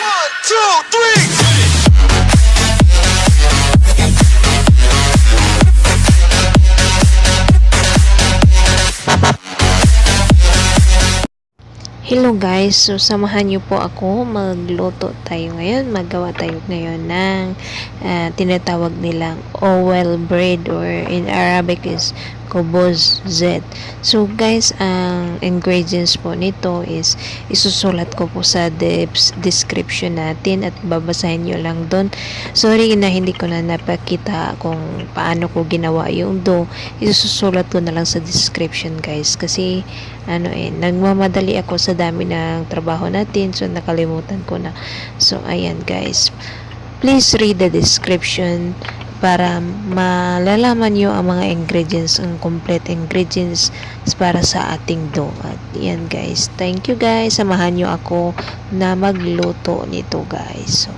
One, two, three. Hello guys, so samahan niyo po ako, magluto tayo ngayon, maggawa tayo ngayon ng tinatawag nilang oil bread or in Arabic is kubos Z. So guys, ang ingredients po nito is isusulat ko po sa description natin at babasahin nyo lang doon. Sorry na hindi ko na napakita kung paano ko ginawa yung dough. Isusulat ko na lang sa description guys kasi nagmamadali ako sa dami ng trabaho natin, so nakalimutan ko na. So ayan guys, please read the description para malalaman nyo ang mga ingredients, ang complete ingredients para sa ating dough. At yan guys, thank you guys, samahan nyo ako na magluto nito guys. So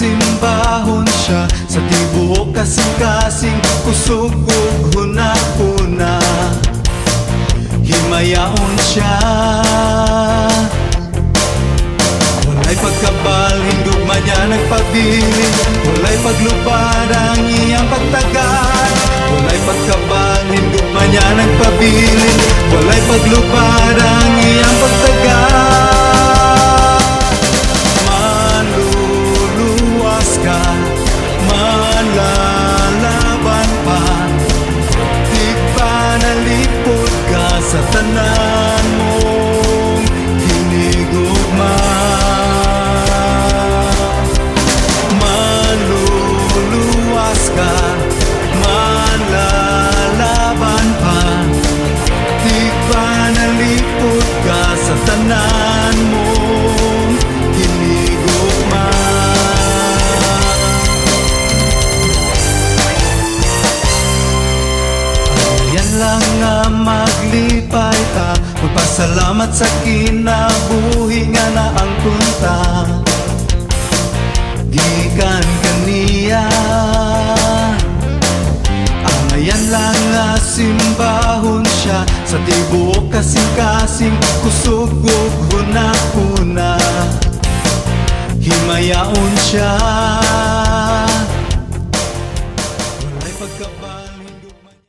simbahon siya sa tibuok kasing-kasing kusog ug hunahuna. Himayaon siya, walay pagkabal, hindugma niya nagpabilin. Walay paglupad ang iyang pagtagal. Walay pagkabal, hindugma niya nagpabilin. Walay paglupad ang iyang pagtagal. Maluluwas ka, malalaban pa, di pa nalipod ka sa tanan mong hinigugma. Maluluwas ka, malalaban pa, di pa nalipod ka sa tanan mong hinigugma. Yan lang nga maglipay ta, magpasalamat sa kinabuhi nga na ang punta gikan kaniya. Amayan lang nga simbahon siya sa tibuok kasing-kasing kusog ug hunahuna. Himayaon siya,